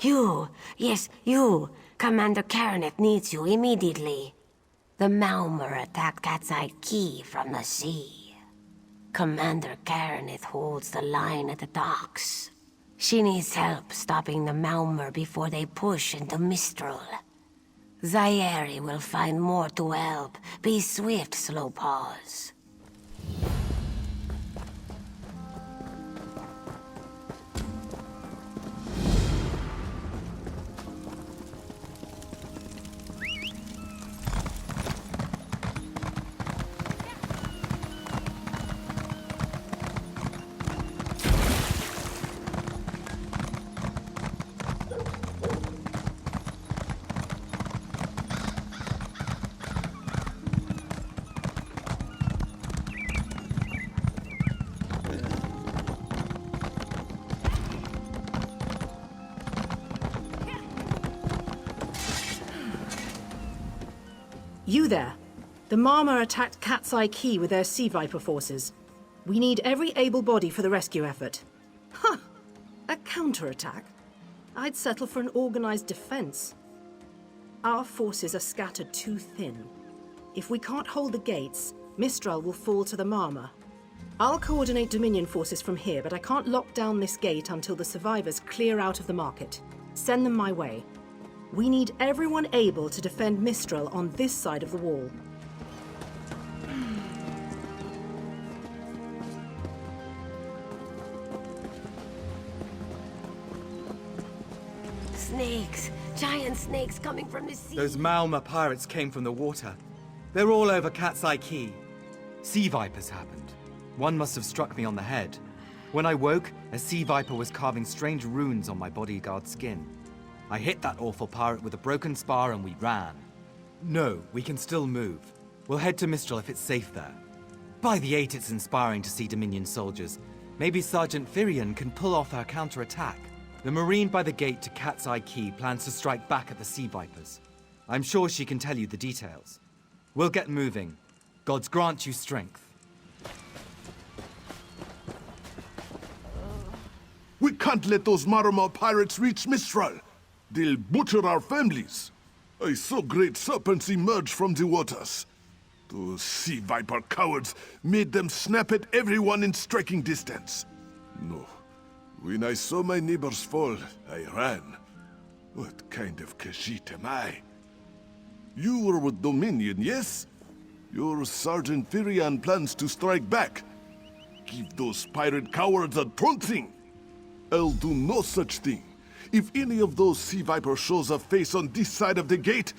You! Yes, you! Commander Karaneth needs you immediately. The Malmer attacked Cat's Eye Key from the sea. Commander Karaneth holds the line at the docks. She needs help stopping the Malmer before they push into Mistral. Zairi will find more to help. Be swift, Slowpaws. You there. The Marmor attacked Cat's Eye Key with their Sea Viper forces. We need every able body for the rescue effort. Huh! A counterattack? I'd settle for an organized defense. Our forces are scattered too thin. If we can't hold the gates, Mistral will fall to the Marmor. I'll coordinate Dominion forces from here, but I can't lock down this gate until the survivors clear out of the market. Send them my way. We need everyone able to defend Mistral on this side of the wall. Snakes! Giant snakes coming from the sea! Those Malma pirates came from the water. They're all over Cat's Eye Key. Sea vipers happened. One must have struck me on the head. When I woke, a sea viper was carving strange runes on my bodyguard's skin. I hit that awful pirate with a broken spar and we ran. No, we can still move. We'll head to Mistral if it's safe there. By the 8, it's inspiring to see Dominion soldiers. Maybe Sergeant Firion can pull off her counterattack. The Marine by the gate to Cat's Eye Key plans to strike back at the Sea Vipers. I'm sure she can tell you the details. We'll get moving. Gods grant you strength. We can't let those Marama pirates reach Mistral. They'll butcher our families. I saw great serpents emerge from the waters. Those sea viper cowards made them snap at everyone in striking distance. No. When I saw my neighbors fall, I ran. What kind of Khajiit am I? You were with Dominion, yes? Your Sergeant Firion plans to strike back. Give those pirate cowards a trouncing. I'll do no such thing. If any of those sea vipers shows a face on this side of the gate,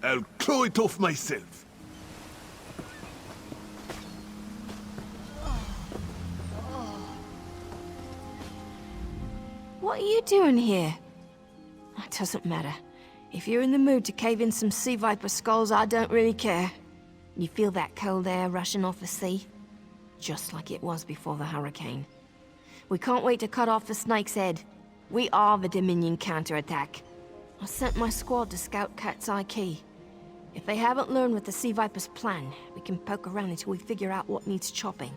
I'll claw it off myself. What are you doing here? It doesn't matter. If you're in the mood to cave in some sea viper skulls, I don't really care. You feel that cold air rushing off the sea? Just like it was before the hurricane. We can't wait to cut off the snake's head. We are the Dominion counterattack. I sent my squad to scout Cat's Eye Key. If they haven't learned what the Sea Viper's plan, we can poke around until we figure out what needs chopping.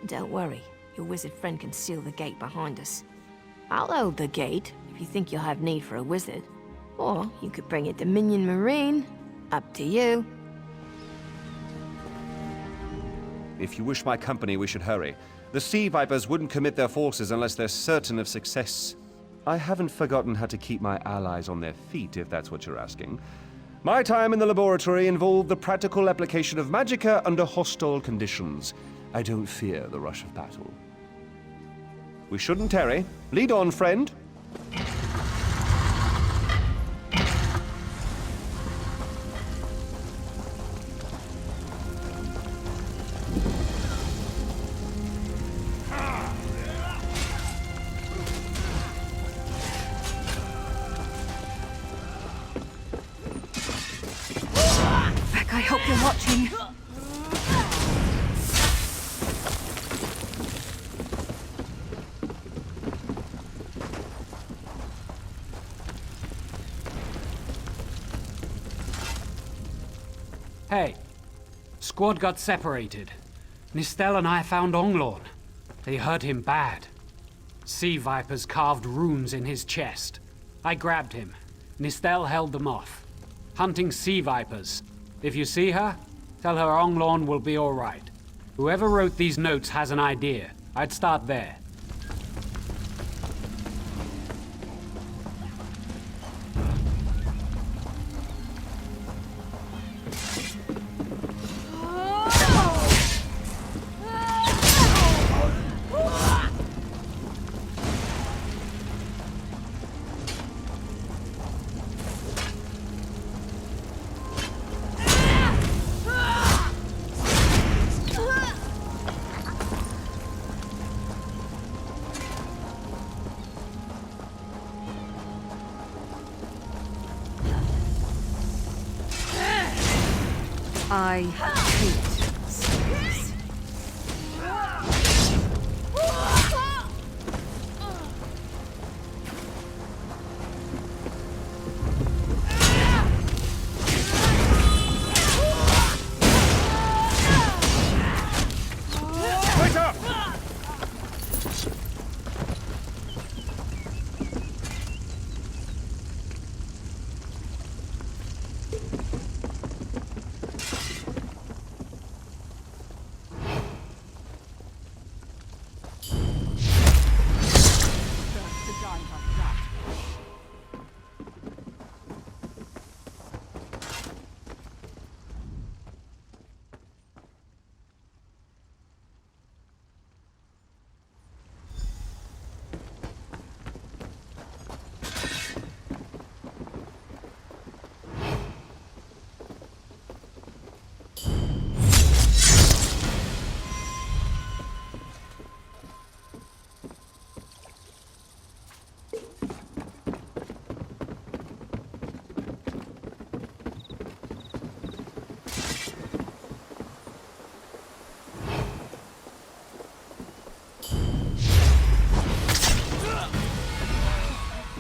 Don't worry, your wizard friend can seal the gate behind us. I'll hold the gate, if you think you'll have need for a wizard. Or you could bring a Dominion Marine. Up to you. If you wish my company, we should hurry. The Sea Vipers wouldn't commit their forces unless they're certain of success. I haven't forgotten how to keep my allies on their feet, if that's what you're asking. My time in the laboratory involved the practical application of magicka under hostile conditions. I don't fear the rush of battle. We shouldn't tarry. Lead on, friend. I hope you're watching. Hey, squad got separated. Nistel and I found Onglorn. They hurt him bad. Sea Vipers carved runes in his chest. I grabbed him. Nistel held them off. Hunting sea vipers. If you see her, tell her Onglorn will be all right. Whoever wrote these notes has an idea. I'd start there. I hate snakes. Wait up!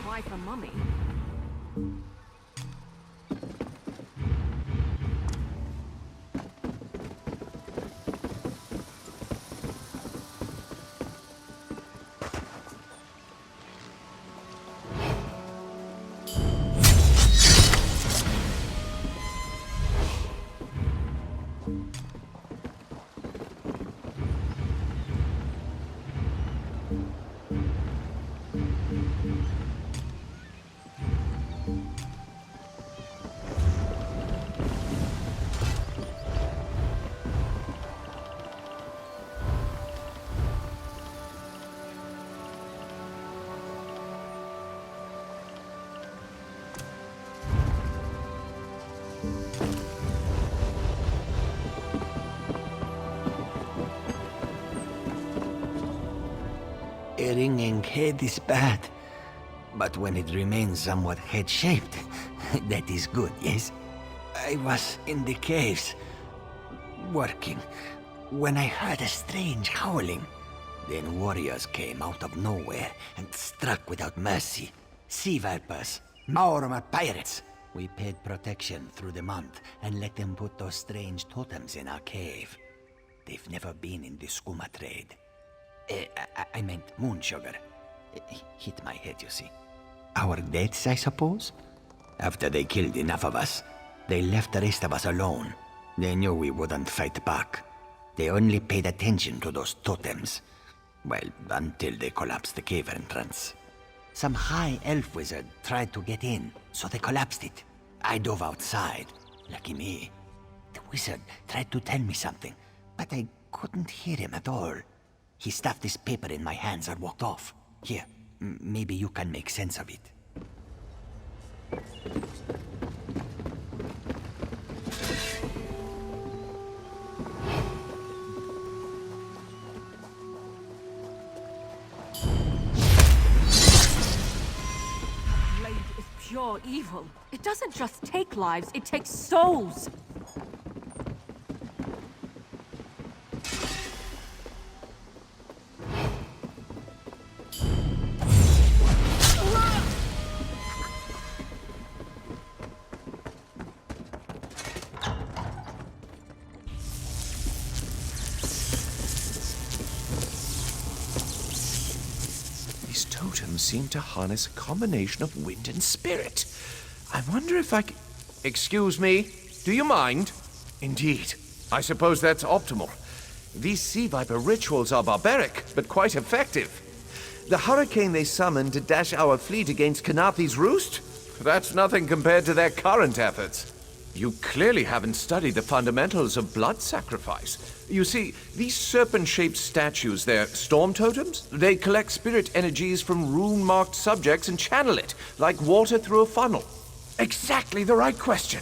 Wife and mummy. A ringing head is bad, but when it remains somewhat head-shaped, that is good, yes? I was in the caves, working, when I heard a strange howling. Then warriors came out of nowhere and struck without mercy. Sea vipers, Maormer pirates. We paid protection through the month and let them put those strange totems in our cave. They've never been in the skooma trade. I meant moon sugar. Hit my head, you see. Our deaths, I suppose? After they killed enough of us, they left the rest of us alone. They knew we wouldn't fight back. They only paid attention to those totems. Well, until they collapsed the cave entrance. Some high elf wizard tried to get in, so they collapsed it. I dove outside. Lucky me. The wizard tried to tell me something, but I couldn't hear him at all. He stuffed his paper in my hands and walked off. Here, maybe you can make sense of it. Blade is pure evil. It doesn't just take lives, it takes souls. These totems seem to harness a combination of wind and spirit. I wonder if I c... Excuse me, do you mind? Indeed. I suppose that's optimal. These Sea Viper rituals are barbaric, but quite effective. The hurricane they summoned to dash our fleet against Kanathi's roost? That's nothing compared to their current efforts. You clearly haven't studied the fundamentals of blood sacrifice. You see, these serpent-shaped statues, they're storm totems. They collect spirit energies from rune-marked subjects and channel it, like water through a funnel. Exactly the right question.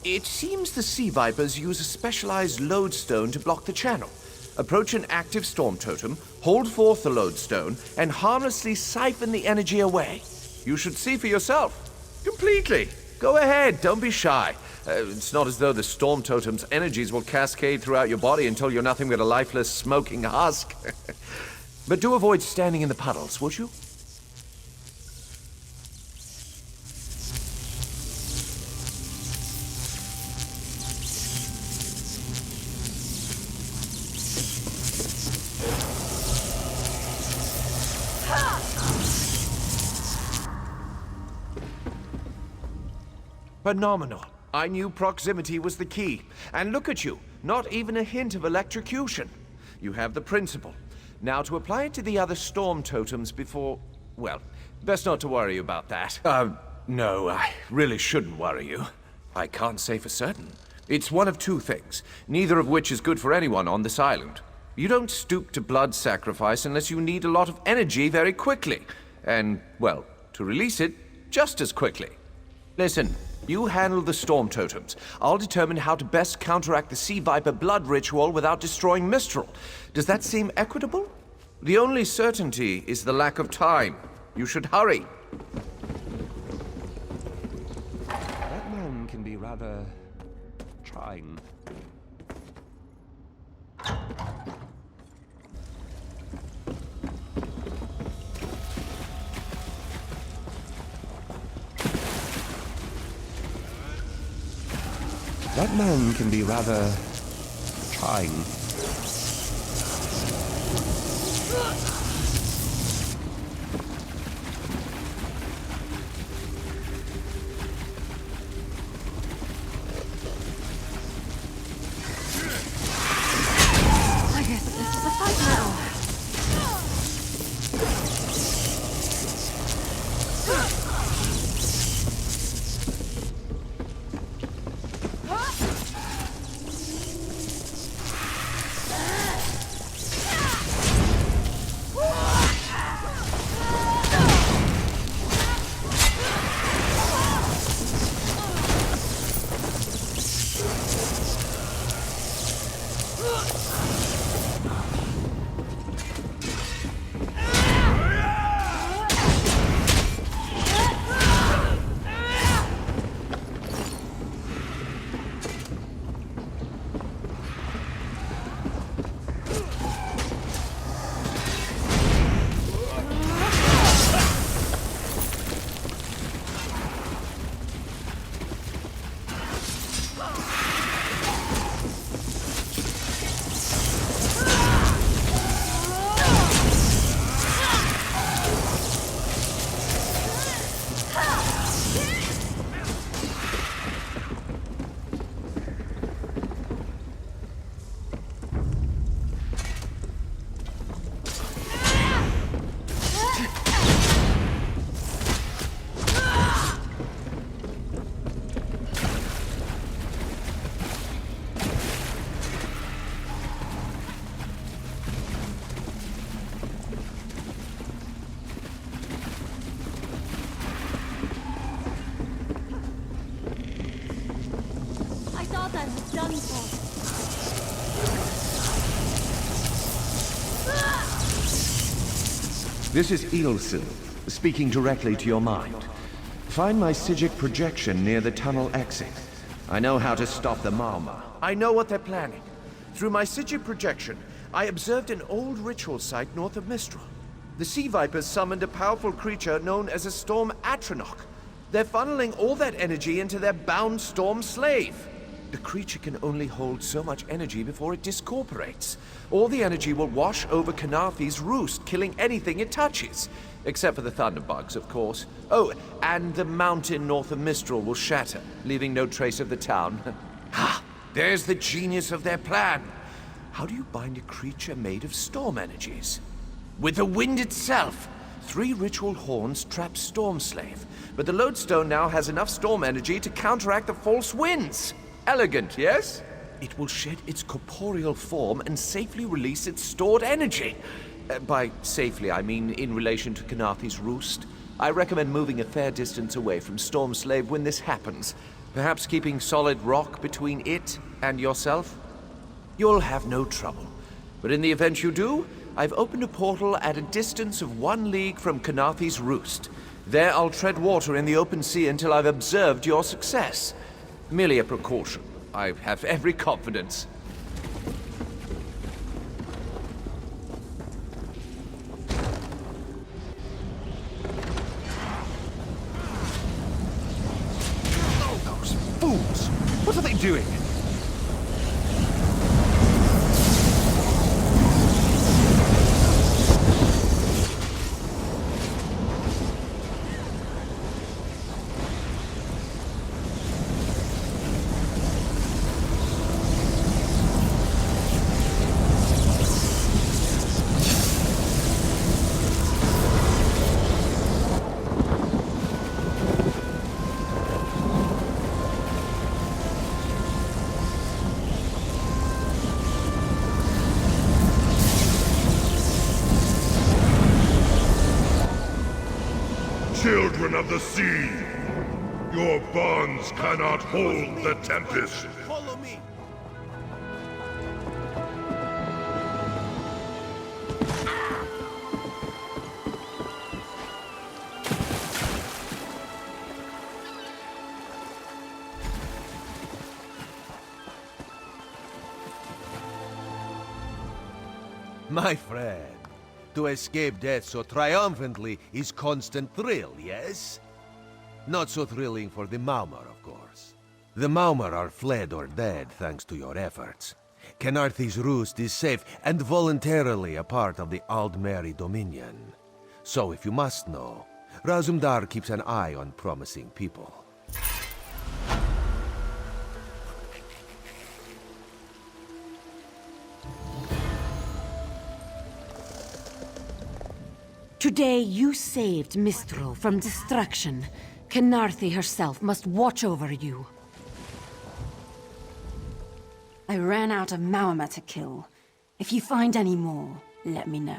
It seems the Sea Vipers use a specialized lodestone to block the channel. Approach an active storm totem, hold forth the lodestone, and harmlessly siphon the energy away. You should see for yourself. Completely. Go ahead, don't be shy. It's not as though the storm totem's energies will cascade throughout your body until you're nothing but a lifeless, smoking husk. But do avoid standing in the puddles, would you? Phenomenal. I knew proximity was the key. And look at you, not even a hint of electrocution. You have the principle. Now to apply it to the other storm totems before... well, best not to worry about that. No, I really shouldn't worry you. I can't say for certain. It's one of two things, neither of which is good for anyone on this island. You don't stoop to blood sacrifice unless you need a lot of energy very quickly. And, well, to release it just as quickly. Listen. You handle the storm totems. I'll determine how to best counteract the Sea Viper blood ritual without destroying Mistral. Does that seem equitable? The only certainty is the lack of time. You should hurry. That man can be rather... trying. That man can be rather... trying. I guess this is a fight now. This is Ilse, speaking directly to your mind. Find my Psijic projection near the tunnel exit. I know how to stop the Marma. I know what they're planning. Through my Psijic projection, I observed an old ritual site north of Mistral. The Sea Vipers summoned a powerful creature known as a Storm Atronach. They're funneling all that energy into their bound Storm slave. The creature can only hold so much energy before it discorporates. All the energy will wash over Canarthi's roost, killing anything it touches. Except for the thunderbugs, of course. Oh, and the mountain north of Mistral will shatter, leaving no trace of the town. Ha! There's the genius of their plan. How do you bind a creature made of storm energies? With the wind itself. 3 ritual horns trap Stormslave, but the lodestone now has enough storm energy to counteract the false winds. Elegant, yes? It will shed its corporeal form and safely release its stored energy. By safely, I mean in relation to Canarthi's roost. I recommend moving a fair distance away from Stormslave when this happens. Perhaps keeping solid rock between it and yourself? You'll have no trouble. But in the event you do, I've opened a portal at a distance of 1 league from Canarthi's roost. There I'll tread water in the open sea until I've observed your success. Merely a precaution. I have every confidence. Oh, those fools! What are they doing? Children of the sea, your bonds cannot hold the Tempest. Follow me! My friend, to escape death so triumphantly is constant thrill, yes? Not so thrilling for the Maumar, of course. The Maumar are fled or dead thanks to your efforts. Canarthi's roost is safe and voluntarily a part of the Aldmeri Dominion. So if you must know, Razumdar keeps an eye on promising people. Today you saved Mistral from destruction. Canarthi herself must watch over you. I ran out of Maumar to kill. If you find any more, let me know.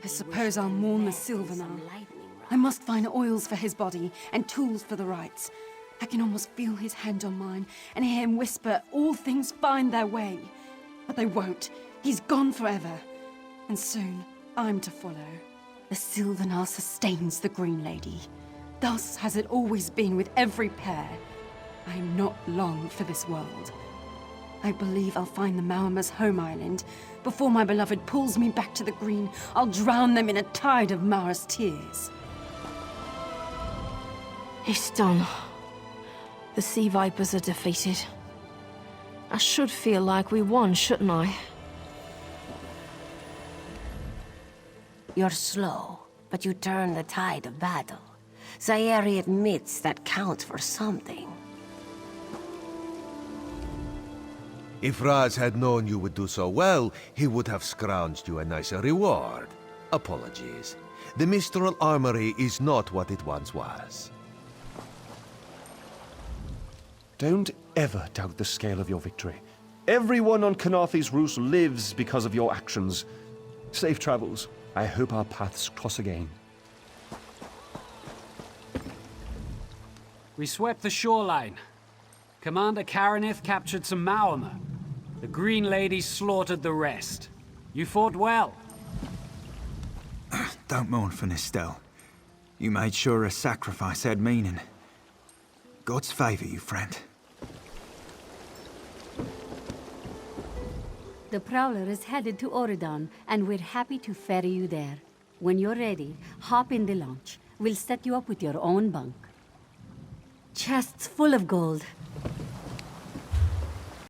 I suppose I'll mourn the Sylvanar. I must find oils for his body and tools for the rites. I can almost feel his hand on mine and hear him whisper all things find their way. But they won't. He's gone forever. And soon, I'm to follow. The Sylvanar sustains the Green Lady. Thus has it always been with every pair. I am not long for this world. I believe I'll find the Maumar's home island. Before my beloved pulls me back to the Green, I'll drown them in a tide of Mara's tears. It's done. The Sea Vipers are defeated. I should feel like we won, shouldn't I? You're slow, but you turn the tide of battle. Sayeri admits that counts for something. If Raz had known you would do so well, he would have scrounged you a nicer reward. Apologies. The Mistral Armory is not what it once was. Don't ever doubt the scale of your victory. Everyone on Canarthi's roost lives because of your actions. Safe travels. I hope our paths cross again. We swept the shoreline. Commander Karanith captured some Maumar. The Green Lady slaughtered the rest. You fought well. Don't mourn for Nistel. You made sure a sacrifice had meaning. God's favor you, friend. The Prowler is headed to Oridon, and we're happy to ferry you there. When you're ready, hop in the launch. We'll set you up with your own bunk. Chests full of gold.